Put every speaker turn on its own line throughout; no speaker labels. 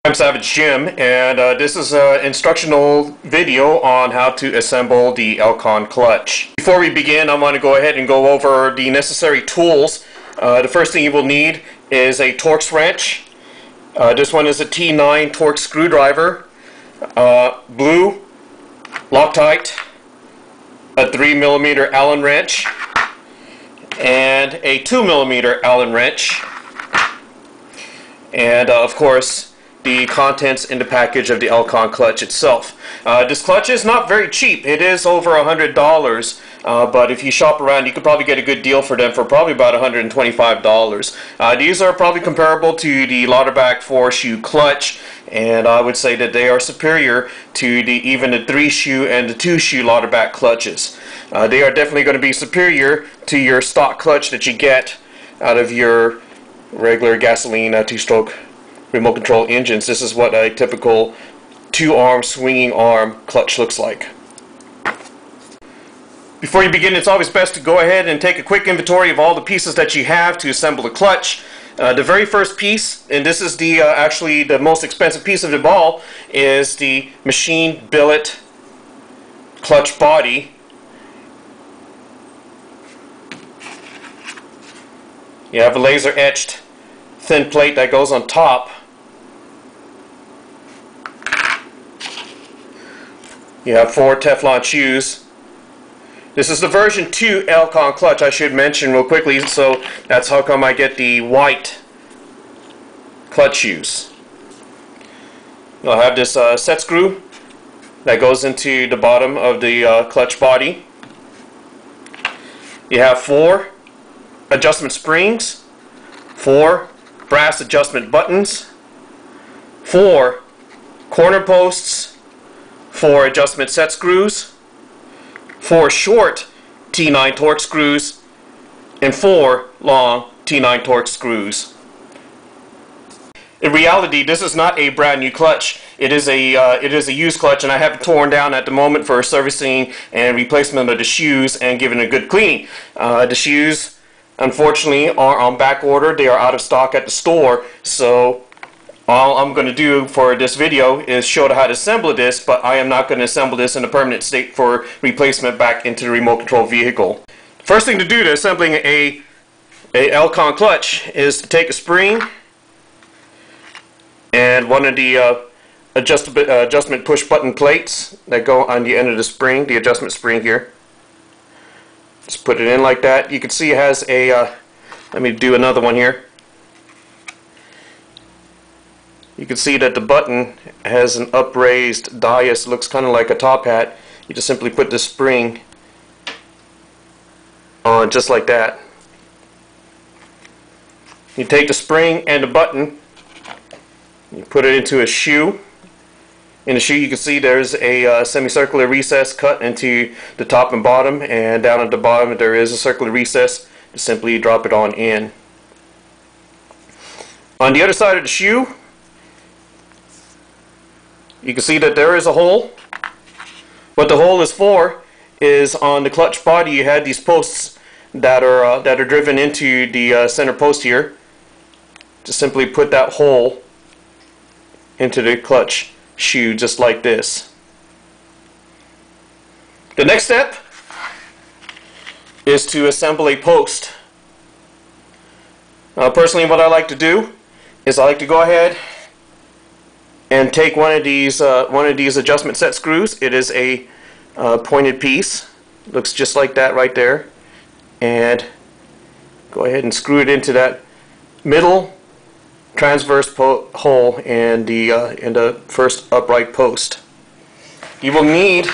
I'm Savage Jim, and this is an instructional video on how to assemble the Elcon Clutch. Before we begin, I want to go ahead and go over the necessary tools. The first thing you will need is a Torx wrench. This one is a T9 Torx screwdriver, blue Loctite, a 3mm Allen wrench, and a 2mm Allen wrench, and of course the contents in the package of the Elcon clutch itself. This clutch is not very cheap. It is over $100, but if you shop around, you could probably get a good deal for them for probably about $125. These are probably comparable to the Lauterbach 4-shoe clutch, and I would say that they are superior to even the 3-shoe and the 2-shoe Lauterbach clutches. They are definitely going to be superior to your stock clutch that you get out of your regular gasoline 2-stroke remote control engines. This is what a typical 2-arm swinging arm clutch looks like. Before you begin, it's always best to go ahead and take a quick inventory of all the pieces that you have to assemble a clutch. The very first piece, and this is the actually the most expensive piece of the all, is the machine billet clutch body. You have a laser etched thin plate that goes on top. You have 4 Teflon shoes. This is the version 2 Elcon clutch, I should mention real quickly, so that's how come I get the white clutch shoes. I'll have this set screw that goes into the bottom of the clutch body. You have 4 adjustment springs, 4 brass adjustment buttons, 4 corner posts, 4 adjustment set screws, 4 short T9 Torx screws, and 4 long T9 Torx screws. In reality, this is not a brand new clutch. It is a used clutch, and I have it torn down at the moment for servicing and replacement of the shoes and giving a good cleaning. The shoes, unfortunately, are on back order. They are out of stock at the store, so all I'm going to do for this video is show how to assemble this, but I am not going to assemble this in a permanent state for replacement back into the remote control vehicle. First thing to do to assembling a Elcon clutch is to take a spring and one of the adjustment push button plates that go on the end of the spring, the adjustment spring here. Just put it in like that. You can see it has a, let me do another one here. You can see that the button has an upraised dais, looks kind of like a top hat. You just simply put the spring on just like that. You take the spring and the button, you put it into a shoe. In the shoe you can see there's a semicircular recess cut into the top and bottom, and down at the bottom there is a circular recess. Just simply drop it on in. On the other side of the shoe, you can see that there is a hole. What the hole is for is on the clutch body you had these posts that are driven into the center post here. Just simply put that hole into the clutch shoe just like this. The next step is to assemble a post. Personally, what I like to do is I like to go ahead and take one of these adjustment set screws. It is a pointed piece. Looks just like that right there. And go ahead and screw it into that middle transverse hole in the first upright post. You will need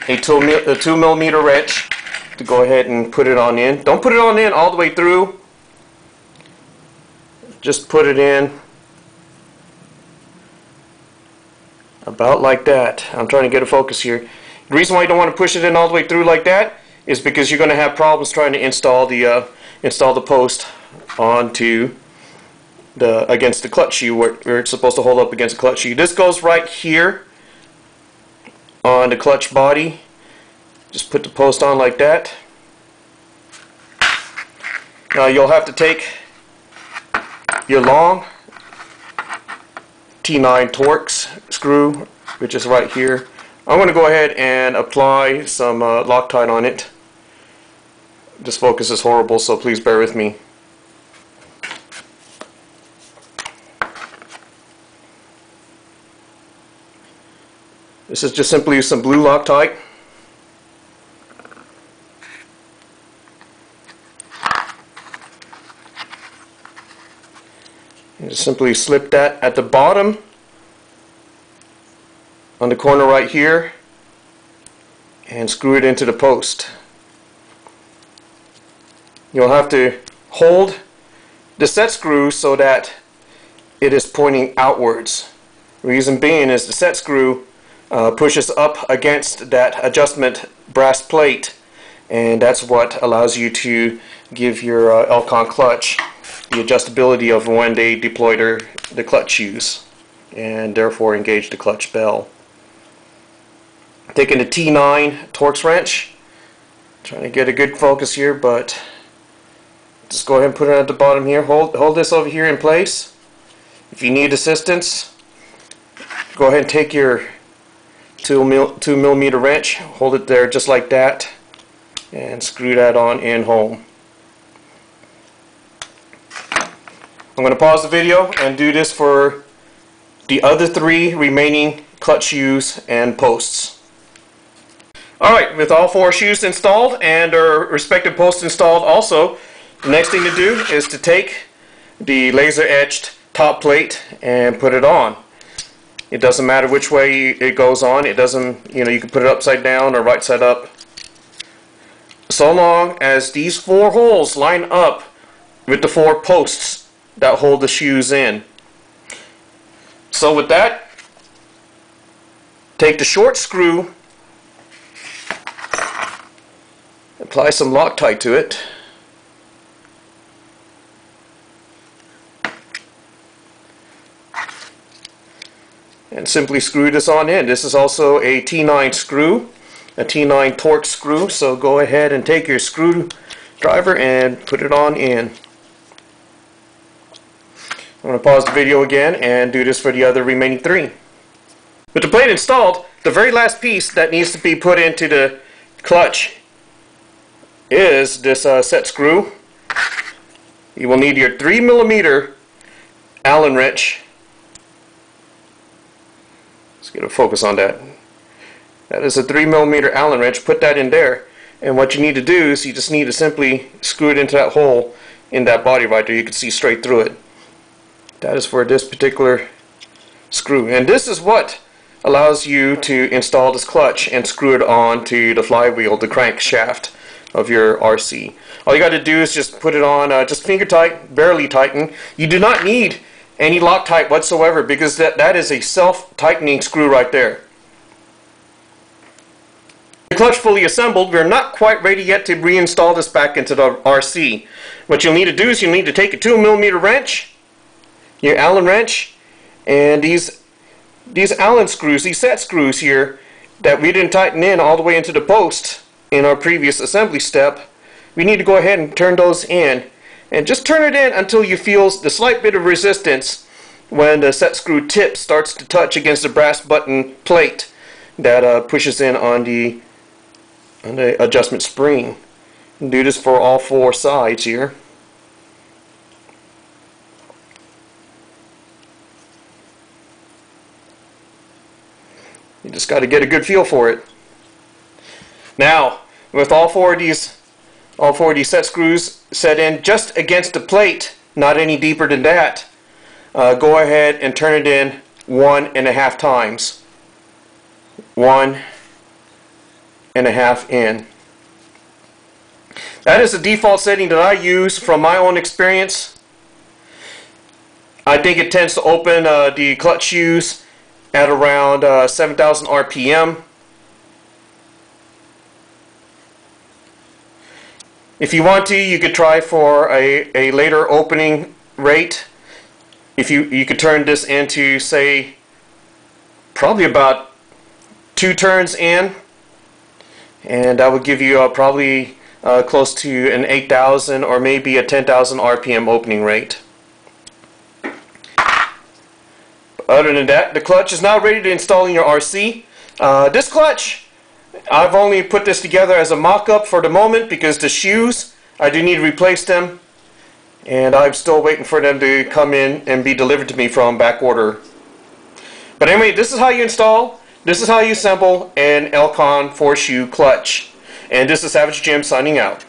a 2mm wrench to go ahead and put it on in. Don't put it on in all the way through. Just put it in about like that. I'm trying to get a focus here. The reason why you don't want to push it in all the way through like that is because you're going to have problems trying to install the post onto against the clutch shoe where it's supposed to hold up against the clutch shoe. This goes right here on the clutch body. Just put the post on like that. Now you'll have to take your long T9 Torx screw, which is right here. I'm going to go ahead and apply some Loctite on it. This focus is horrible, so please bear with me. This is just simply some blue Loctite. And just simply slip that at the bottom on the corner right here and screw it into the post. You'll have to hold the set screw so that it is pointing outwards. Reason being is the set screw pushes up against that adjustment brass plate, and that's what allows you to give your Elcon clutch the adjustability of when they deploy the clutch shoes, and therefore engage the clutch bell. Taking the T9 Torx wrench, trying to get a good focus here, but just go ahead and put it at the bottom here. Hold this over here in place. If you need assistance, go ahead and take your 2mm wrench, hold it there just like that, and screw that on in home. I'm going to pause the video and do this for the other 3 remaining clutch shoes and posts. Alright, with all 4 shoes installed and their respective posts installed also, the next thing to do is to take the laser etched top plate and put it on. It doesn't matter which way it goes on. It doesn't, you can put it upside down or right side up. So long as these 4 holes line up with the 4 posts that hold the shoes in. So with that, take the short screw, apply some Loctite to it, and simply screw this on in. This is also a T9 screw, a T9 Torx screw, so go ahead and take your screwdriver and put it on in. I'm going to pause the video again and do this for the other remaining 3. With the plate installed, the very last piece that needs to be put into the clutch is this set screw. You will need your 3mm Allen wrench. Let's get a focus on that. That is a 3mm Allen wrench. Put that in there, and what you need to do is you just need to simply screw it into that hole in that body right there. You can see straight through it. That is for this particular screw, and this is what allows you to install this clutch and screw it on to the flywheel, the crankshaft of your RC. All you got to do is just put it on, just finger tight, barely tighten. You do not need any Loctite whatsoever, because that is a self-tightening screw right there. The clutch fully assembled. We're not quite ready yet to reinstall this back into the RC. What you'll need to do is you'll need to take a 2mm wrench, your Allen wrench, and these Allen screws, these set screws here that we didn't tighten in all the way into the post in our previous assembly step. We need to go ahead and turn those in, and just turn it in until you feel the slight bit of resistance when the set screw tip starts to touch against the brass button plate that pushes in on the adjustment spring. And do this for all 4 sides here. You just got to get a good feel for it. Now, with all 4 of these set screws set in just against the plate, not any deeper than that, go ahead and turn it in 1.5 times. 1.5 in. That is the default setting that I use from my own experience. I think it tends to open the clutch shoes at around 7,000 RPM. If you want to, you could try for a later opening rate. If you could turn this into, say, probably about 2 turns in, and that would give you probably close to an 8,000 or maybe a 10,000 RPM opening rate. Other than that, the clutch is now ready to install in your RC. This clutch, I've only put this together as a mock-up for the moment because the shoes, I do need to replace them. And I'm still waiting for them to come in and be delivered to me from back order. But anyway, this is how you install, this is how you assemble an Elcon 4-shoe clutch. And this is Savage Jim signing out.